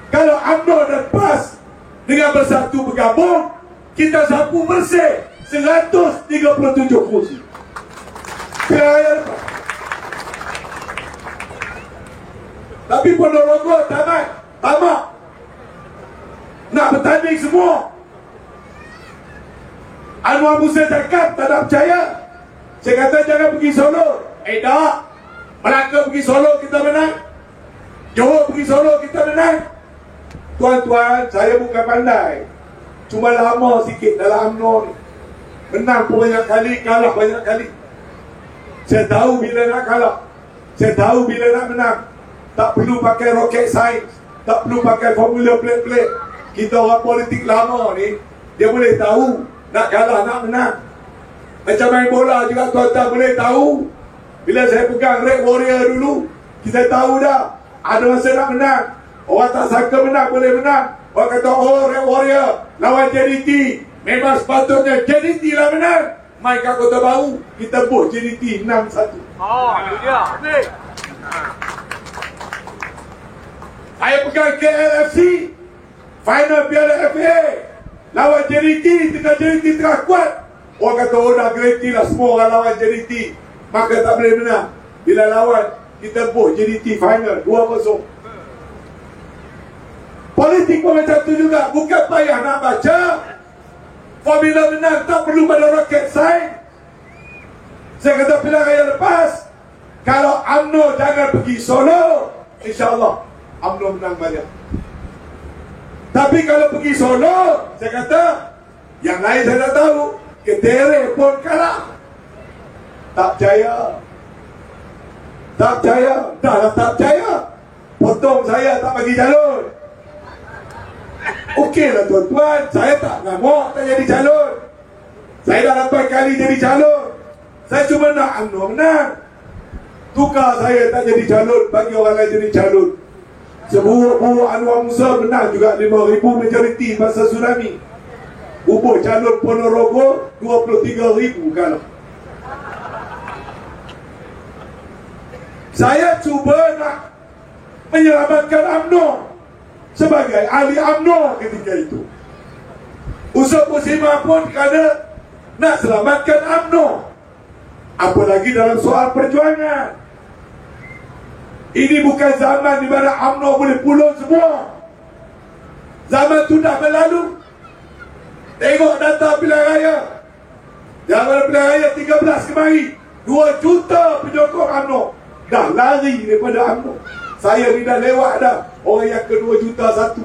Kalau UMNO dan PAS dengan bersatu bergabung, kita sapu bersih 137 kursi. Tapi Ponorogo tamat, nak bertanding semua. Anwar Musa cakap tak nak percaya. Saya kata jangan pergi Solo. Tak, Melaka pergi Solo kita menang, Johor pergi Solo kita menang. Tuan-tuan, saya bukan pandai, cuma lama sikit dalam UMNO ni. Menang pun banyak kali, kalah banyak kali. Saya tahu bila nak kalah, saya tahu bila nak menang. Tak perlu pakai rocket science, tak perlu pakai formula pelik-pelik. Kita orang politik lama ni, dia boleh tahu nak kalah nak menang. Macam main bola juga tuan-tuan boleh tahu. Bila saya pegang Red Warrior dulu, kita tahu dah ada masa nak menang. Orang tak sangka menang boleh menang. Orang kata oh Red Warrior lawan JDT, memang sepatutnya JDT lah menang. Main kat Kota Baru, kita buat JDT 6-1. Itu dia. Saya pegang KLFC, final Piala FA, lawan JDT, tengah JDT tengah kuat. Orang kata, oh dah guarantee lah semua orang lawan JDT, maka tak boleh menang. Bila lawan, kita buh JDT final 2-0. Politik pun macam tu juga. Bukan payah nak baca. Formula menang tak perlu pada rocket science. Saya kata pilihan raya lepas, kalau UMNO jangan pergi Solo, InsyaAllah UMNO menang banyak. Tapi kalau pergi Solo, saya kata yang lain saya dah tahu, Ketere pun kalah. Tak percaya. Tak percaya. Dah lah tak percaya, potong saya, tak bagi calon. Okeylah tuan-tuan, saya tak ngamuk tak jadi calon. Saya dah 8 kali jadi calon. Saya cuma nak UMNO menang. Tukar saya tak jadi calon, bagi orang lain jadi calon. Seburuk-buruk Anwar Musa menang juga 5,000 majoriti masa tsunami. Bubur calon Ponorogo 23,000 kalah. Saya cuba nak menyelamatkan UMNO sebagai ahli UMNO ketika itu. Usop Muslimah pun kerana nak selamatkan UMNO. Apalagi dalam soal perjuangan. Ini bukan zaman di mana UMNO boleh pulung semua. Zaman tu dah berlalu. Tengok data pilihan raya. Zaman pilihan raya 13 kemari, 2 juta penyokong UMNO dah lari daripada UMNO. Saya ni dah lewat dah. Orang yang ke 2 juta 1.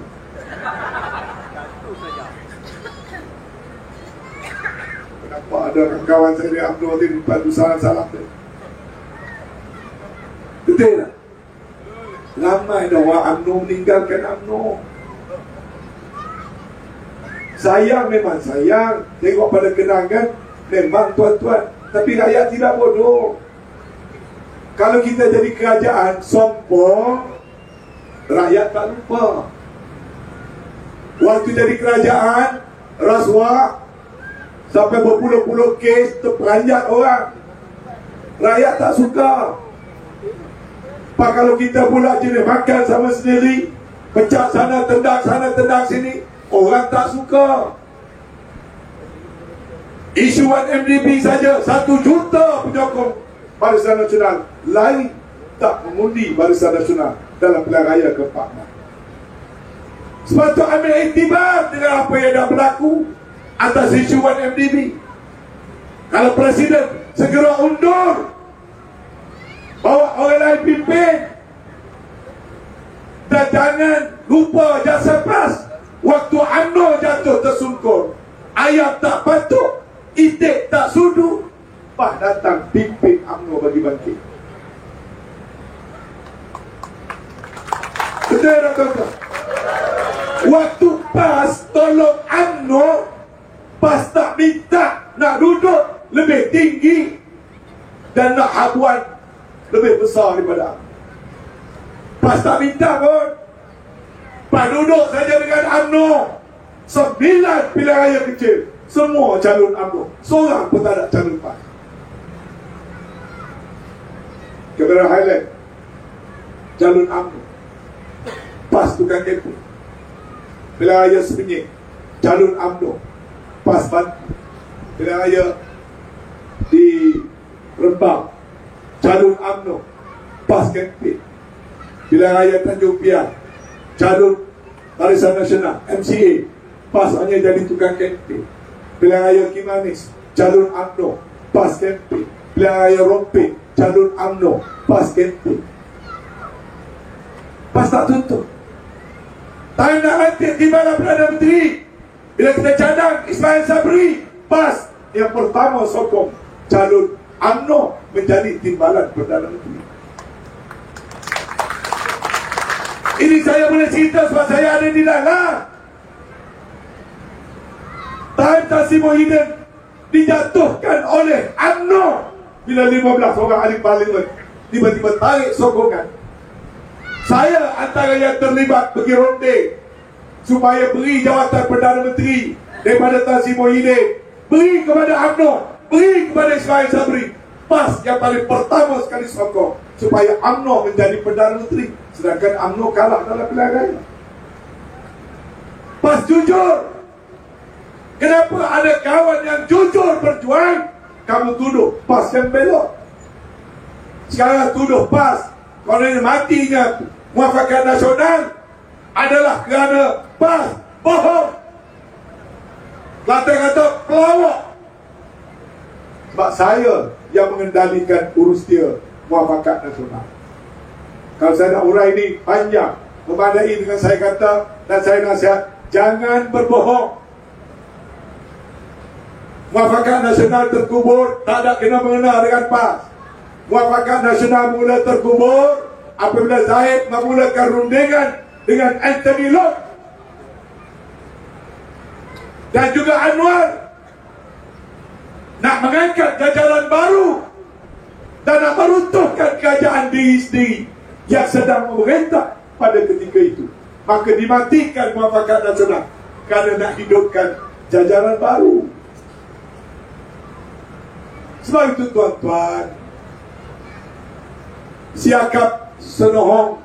Kenapa ada kawan saya di UMNO ni bantu salah-salah tu? Betul tak? Ramai dah orang UMNO meninggalkan UMNO. Sayang, memang sayang. Tengok pada kenangan, memang tuan-tuan. Tapi rakyat tidak bodoh. Kalau kita jadi kerajaan sombong, rakyat tak lupa. Waktu jadi kerajaan, rasuah sampai berpuluh-puluh kes, terperanjat orang. Rakyat tak suka. Pak, kalau kita pula jenis makan sama sendiri, pecah sana, tendang sini, orang tak suka. Isuan MDB saja 1 juta penyokong Barisan Nasional lain tak mengundi Barisan Nasional dalam pilihan raya ke-4. Sepatutnya ambil iktibar dengan apa yang dah berlaku atas isuan MDB. Kalau Presiden segera undur, bawa orang lain pimpin. Dan jangan lupa jasa pas. Waktu UMNO jatuh tersungkur, ayam tak patuk, itik tak sudu, Pak datang pimpin UMNO bagi bangkit. Betul tak tuan-tuan? Waktu PAS tolong UMNO, PAS tak minta nak duduk lebih tinggi dan nak habuan lebih besar daripada UMNO. PAS tak minta pun. PAS duduk saja dengan UMNO. 9 pilihan raya kecil, semua calon UMNO, seorang pun tak ada calon PAS. Kamera highlight calon UMNO, PAS tukang kempen. Pilihan raya Semenyih, calon UMNO, PAS bantu. Pilihan raya di Rembang, calon UMNO, PAS kempen. Pilihan raya Tanjung Piang, calon Barisan Nasional MCA, PAS hanya jadi tukang kempen. Pilihan raya Kimanis, calon UMNO, PAS kempen. Pilihan raya Romping, calon UMNO, PAS kempen. PAS tak tutup. Tak nak rantik di mana Perdana Menteri. Bila kita cadang Ismail Sabri, PAS yang pertama sokong calon UMNO menjadi timbalan Perdana Menteri. Ini saya boleh cerita sebab saya ada di dalam. Tan Sri Muhyiddin dijatuhkan oleh UMNO bila 15 orang ahli parlimen tiba-tiba tarik sokongan. Saya antara yang terlibat pergi ronde supaya beri jawatan Perdana Menteri daripada Tan Sri Muhyiddin, beri kepada UMNO, beri kepada Ismail Sabri. PAS yang paling pertama sekali sokong supaya UMNO menjadi Perdana Menteri, sedangkan UMNO kalah dalam pilihan raya. PAS jujur. Kenapa ada kawan yang jujur berjuang, kamu tuduh PAS yang belok? Sekarang tuduh PAS kerana matinya Muafakat Nasional adalah kerana PAS bohong. Kata-kata pelawak. Sebab saya yang mengendalikan urus dia Muafakat Nasional. Kalau saya nak urai ini panjang, memadai dengan saya kata dan saya nasihat, jangan berbohong. Muafakat Nasional terkubur, tak ada kena mengena dengan PAS. Muafakat Nasional mula terkubur apabila Zahid memulakan rundingan dengan Anthony Loke dan juga Anwar nak mengangkat jajaran baru dan nak meruntuhkan kerajaan diri sendiri yang sedang memerintah pada ketika itu. Maka dimatikan Muafakat Nasional kerana nak hidupkan jajaran baru. Sebab itu tuan-tuan, siakap senohong,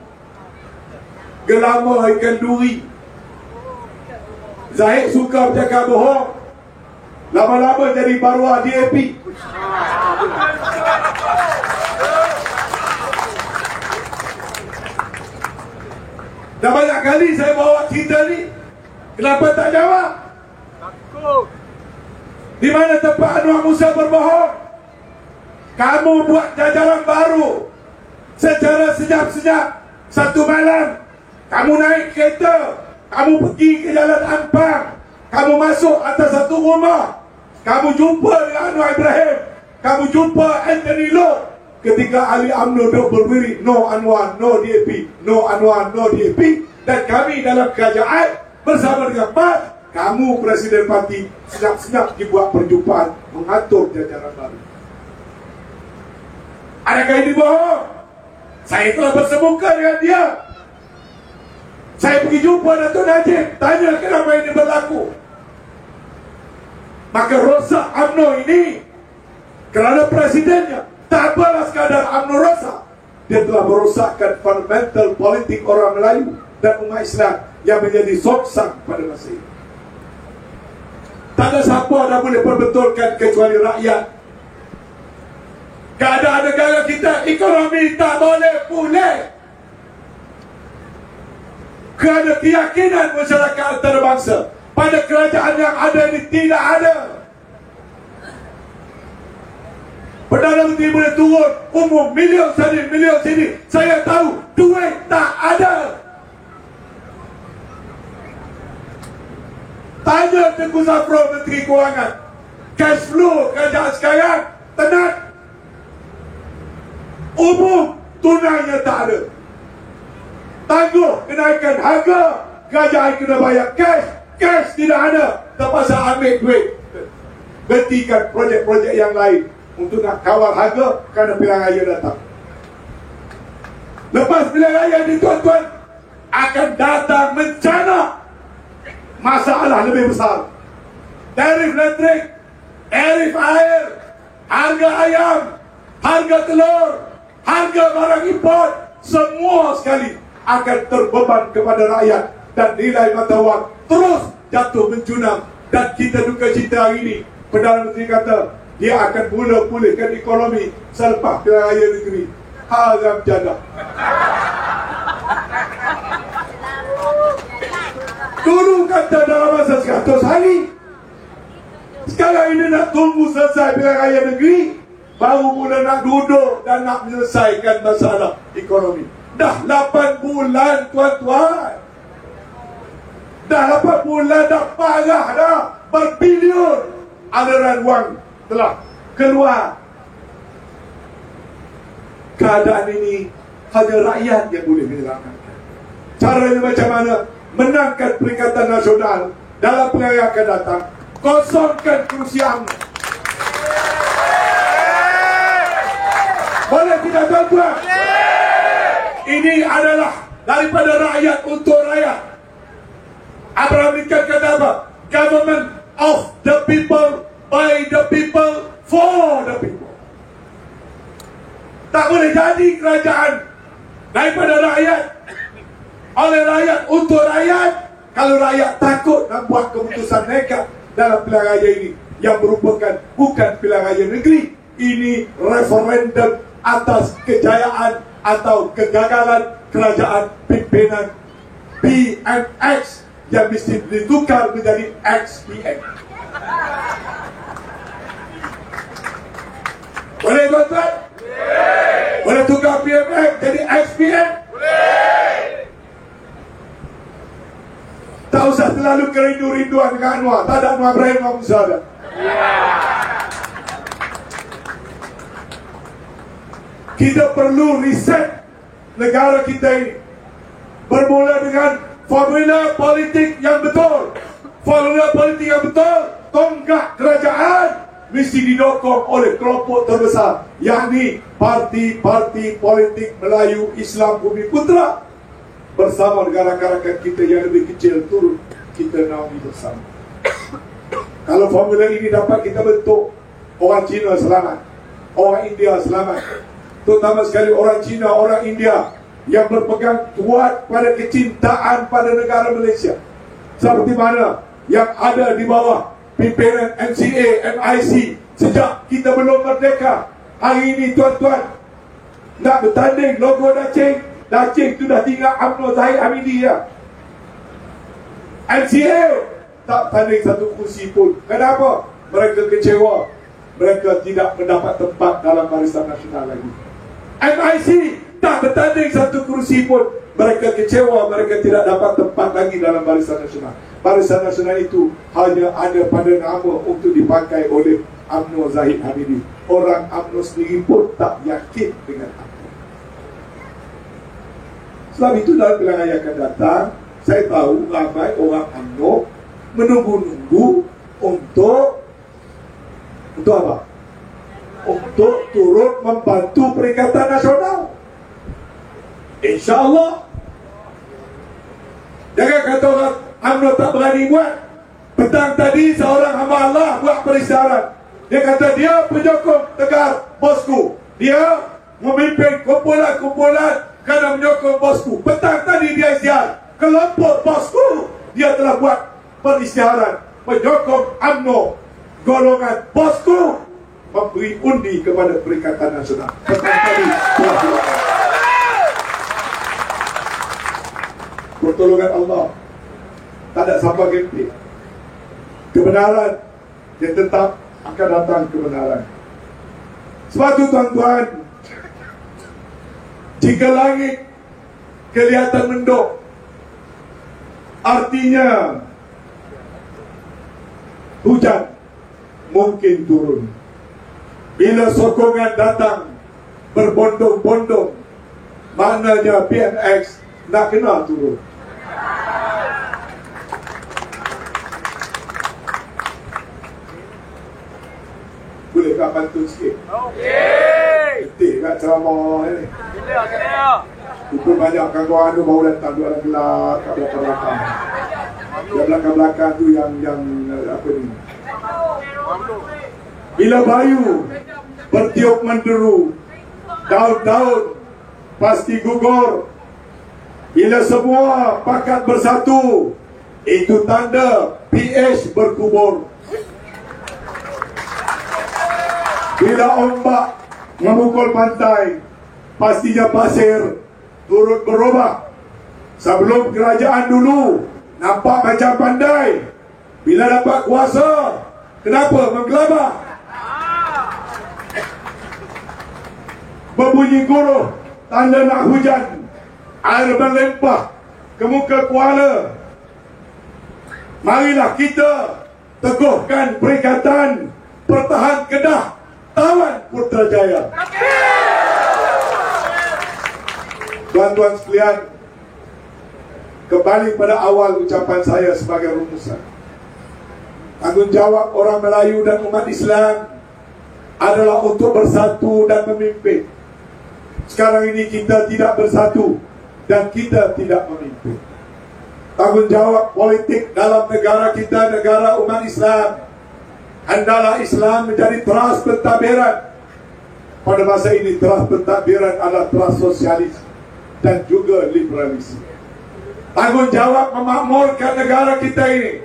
gelama ikan duri. Zahid suka bercakap bohong, lama-lama jadi baruah DAP. Dah banyak kali saya bawa cerita ni, kenapa tak jawab? Takut. Di mana tempat Anwar Musa berbohong? Kamu buat jajaran baru secara senyap-senyap. Satu malam kamu naik kereta, kamu pergi ke Jalan Ampang, kamu masuk atas satu rumah, kamu jumpa dengan Anwar Ibrahim, kamu jumpa Anthony Loke. Ketika ahli UMNO duduk berdiri, no Anwar, no DAP, no Anwar, no DAP, dan kami dalam kerajaan bersama dengan PAS, kamu Presiden Parti, senyap-senyap dibuat perjumpaan mengatur jajaran baru. Adakah ini bohong? Saya telah bersemuka dengan dia. Saya pergi jumpa Datuk Najib, tanya kenapa ini berlaku. Maka rosak UMNO ini kerana presidennya. Tak apalah sekadar UMNO rosak, dia telah merosakkan fundamental politik orang Melayu dan umat Islam yang menjadi soksang pada masa ini. Tak ada siapa dah boleh perbetulkan kecuali rakyat. Keadaan negara kita, ekonomi tak boleh pulih kerana keyakinan masyarakat antarabangsa pada kerajaan yang ada ini tidak ada. Perdana Menteri boleh turun umum milion sini. Saya tahu duit tak ada. Tanya Tengku Zafrul, Menteri Kewangan, cash flow kerajaan sekarang tenat. Umum tunainya tak ada. Tangguh kenaikan harga, kerajaan kena bayar cash tidak ada. Terpaksa ambil duit, hentikan projek-projek yang lain untuk nak kawal harga kerana pilihan raya datang. Lepas pilihan raya ni tuan-tuan, akan datang bencana, masalah lebih besar. Tarif listrik, tarif air, harga ayam, harga telur, harga barang import, semua sekali akan terbeban kepada rakyat dan nilai mata wang terus jatuh menjunam. Dan kita duka cita hari ini, Perdana Menteri kata dia akan mula pulihkan ekonomi selepas pilihan raya negeri. Haram jadah. Dulu kata dalam masa 100 hari, sekarang ini nak tunggu selesai pilihan raya negeri, baru mula nak duduk dan nak menyelesaikan masalah ekonomi. Dah 8 bulan tuan-tuan. Dah 8 bulan, dah parah dah. Berbilion aliran wang telah keluar. Keadaan ini hanya rakyat yang boleh menyelamatkan. Caranya macam mana? Menangkan Perikatan Nasional dalam pilihan yang akan datang. Kosongkan kerusi UMNO. Boleh tidak tuan-tuan? Ini adalah daripada rakyat untuk rakyat. Abraham Lincoln kata apa? Government of the people, by the people, for the people. Tak boleh jadi kerajaan daripada rakyat, oleh rakyat, untuk rakyat. Kalau rakyat takut nak buat keputusan nekat dalam pilihan raya ini, yang merupakan bukan pilihan raya negeri, ini referendum atas kejayaan atau kegagalan kerajaan pimpinan PNX yang mesti ditukar menjadi XPN. Boleh tuan-tuan? Boleh tukar PNX jadi XPN? Tak usah terlalu kerindu-rinduan dengan Anwar. Tak ada Anwar Ibrahim Musa dah. Kita perlu reset negara kita ini. Bermula dengan formula politik yang betul. Formula politik yang betul, tonggak kerajaan mesti didokong oleh kelompok terbesar, yakni parti-parti politik Melayu Islam Bumi Putra bersama negara-negara kita yang lebih kecil turun kita naungi bersama. Kalau formula ini dapat kita bentuk, orang Cina selamat, orang India selamat, terutama sekali orang Cina, orang India yang berpegang kuat pada kecintaan pada negara Malaysia, seperti mana yang ada di bawah pimpinan MCA, MIC sejak kita belum merdeka. Hari ini tuan-tuan nak bertanding logo Dacing tu dah tinggal UMNO Zahid Hamidi ya. MCA tak tanding satu kursi pun. Kenapa? Mereka kecewa, mereka tidak mendapat tempat dalam Barisan Nasional lagi. MIC tak bertanding satu kursi pun, mereka kecewa, mereka tidak dapat tempat lagi dalam Barisan Nasional. Barisan Nasional itu hanya ada pada nama untuk dipakai oleh UMNO Zahid Hamidi. Orang UMNO sendiri pun tak yakin dengan UMNO. Sebab itu dalam pilihan raya akan datang, saya tahu ramai orang UMNO menunggu-nunggu untuk apa? Untuk turut membantu Perikatan Nasional. InsyaAllah. Jangan kata orang UMNO tak berani buat. Petang tadi seorang hamba Allah buat perisyaratan. Dia kata dia penyokong Tegar bosku. Dia memimpin kumpulan-kumpulan kerana menyokong bosku. Petang tadi dia isytiharkan kelompok bosku. Dia telah buat perisyaratan menyokong UMNO golongan bosku memberi undi kepada Perikatan Nasional. Petang tadi telah buat. Pertolongan Allah tak ada siapa ganti. Kebenaran yang tetap akan datang kebenaran. Sebab itu tuan-tuan, jika langit kelihatan mendung, artinya hujan mungkin turun. Bila sokongan datang berbondong-bondong, maknanya PNX nak kena turun. Boleh tak bantu sikit? Okey. Betul kat ceramah ni. Itu banyak kawan-kawan tu baru datang, duduk dalam gelap kat belakang-belakang. Yang belakang-belakang tu yang apa ni? Bila bayu bertiup menderu, daun-daun pasti gugur. Bila semua pakat bersatu, itu tanda PH berkubur. Bila ombak memukul pantai, pastinya pasir turut berubah. Sebelum kerajaan dulu nampak macam pandai, bila dapat kuasa, kenapa menggelabah? Berbunyi guruh, tanda nak hujan. Air berlimpah ke muka kuala. Marilah kita teguhkan perikatan, pertahan Kedah, tawan Putrajaya. Tuan-tuan sekalian, kembali pada awal ucapan saya sebagai rumusan. Tanggungjawab orang Melayu dan umat Islam adalah untuk bersatu dan memimpin. Sekarang ini kita tidak bersatu dan kita tidak memimpin. Tanggungjawab politik dalam negara kita, negara umat Islam, hendaklah Islam menjadi teras pentadbiran pada masa ini telah pentadbiran adalah telah sosialis dan juga liberalis. Tanggungjawab memakmurkan negara kita ini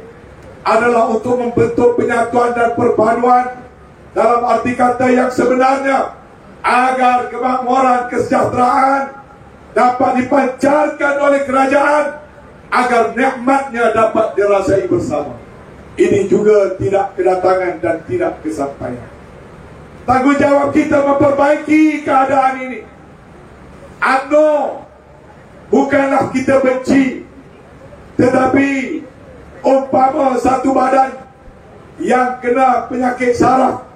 adalah untuk membentuk penyatuan dan perpaduan dalam arti kata yang sebenarnya, agar kemakmuran kesejahteraan dapat dipancarkan oleh kerajaan, agar nikmatnya dapat dirasai bersama. Ini juga tidak kedatangan dan tidak kesampaian. Tanggungjawab kita memperbaiki keadaan ini. UMNO bukanlah kita benci, tetapi umpama satu badan yang kena penyakit saraf,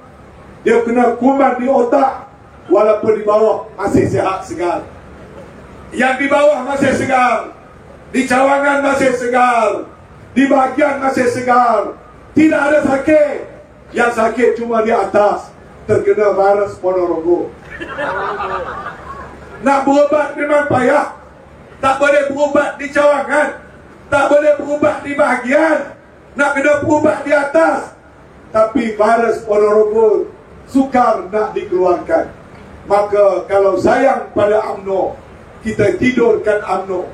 dia kena kuman di otak, walaupun di bawah masih sehat segar. Yang di bawah masih segar, di cawangan masih segar, di bahagian masih segar, tidak ada sakit. Yang sakit cuma di atas, terkena virus Ponorogo. Nak berubat memang payah. Tak boleh berubat di cawangan, tak boleh berubat di bahagian, nak kena berubat di atas. Tapi virus Ponorogo sukar nak dikeluarkan. Maka kalau sayang pada UMNO, kita tidurkan UMNO,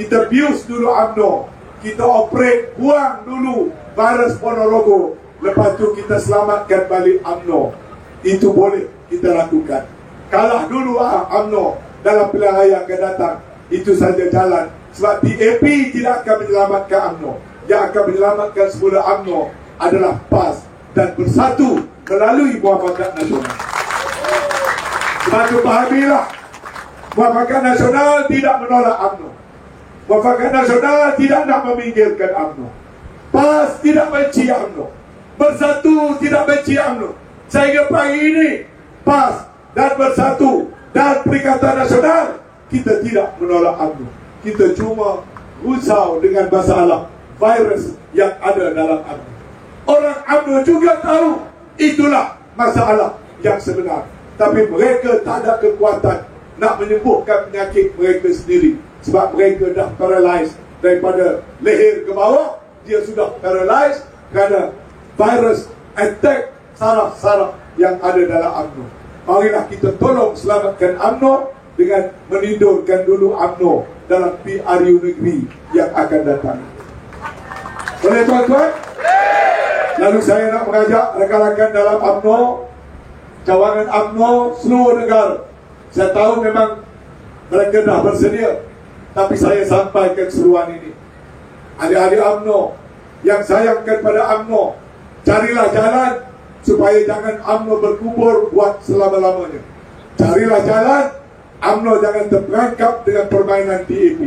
kita bius dulu UMNO, kita operate, buang dulu virus Ponorogo, lepas tu kita selamatkan balik UMNO. Itu boleh kita lakukan. Kalah dulu UMNO dalam pilihan raya akan datang. Itu saja jalan. Sebab PAP tidak akan menyelamatkan UMNO. Yang akan menyelamatkan semula UMNO adalah PAS dan bersatu melalui Muafakat Nasional. Sebab itu pahamilah, Muafakat Nasional tidak menolak UMNO. Muafakat Nasional tidak nak meminggirkan UMNO. PAS tidak benci UMNO. Bersatu tidak benci UMNO. Sehingga pagi ini PAS dan Bersatu dan Perikatan Nasional, kita tidak menolak UMNO. Kita cuma risau dengan masalah virus yang ada dalam UMNO. Orang UMNO juga tahu itulah masalah yang sebenar. Tapi mereka tak ada kekuatan nak menyembuhkan penyakit mereka sendiri. Sebab mereka dah paralyzed daripada leher ke bawah. Dia sudah paralyzed kerana virus attack saraf-saraf yang ada dalam UMNO. Marilah kita tolong selamatkan UMNO dengan menidurkan dulu UMNO dalam PRU negeri yang akan datang. Boleh tuan-tuan? Lalu saya nak mengajak rakan-rakan dalam UMNO, cawangan UMNO seluruh negara. Saya tahu memang mereka dah bersedia, tapi saya sampaikan seruan ini. Adik-adik UMNO yang sayangkan pada UMNO, carilah jalan supaya jangan UMNO berkubur buat selama-lamanya. Carilah jalan UMNO jangan terperangkap dengan permainan PAP.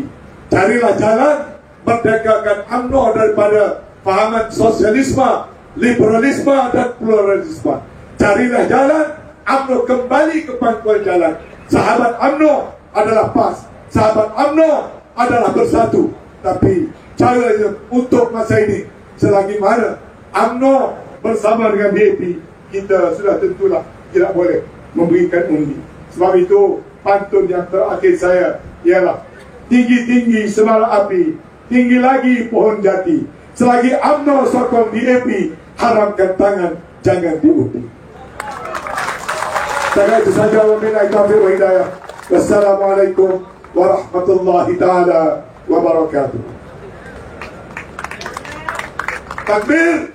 Carilah jalan merdekakan UMNO daripada fahaman sosialisme, liberalisme dan pluralisme. Carilah jalan UMNO kembali ke pangkuan jalan. Sahabat UMNO adalah PAS, sahabat UMNO adalah Bersatu. Tapi caranya untuk masa ini, selagi mana UMNO bersama dengan PAP, kita sudah tentulah tidak boleh memberikan undi. Sebab itu pantun yang terakhir saya ialah, tinggi-tinggi semarak api, tinggi lagi pohon jati. Selagi UMNO sokong PAP, haramkan tangan, jangan diundi. Setakat itu saja. Wabillahi taufiq wa hidayah. Wassalamualaikum warahmatullahi ta'ala wabarakatuh. Takbir!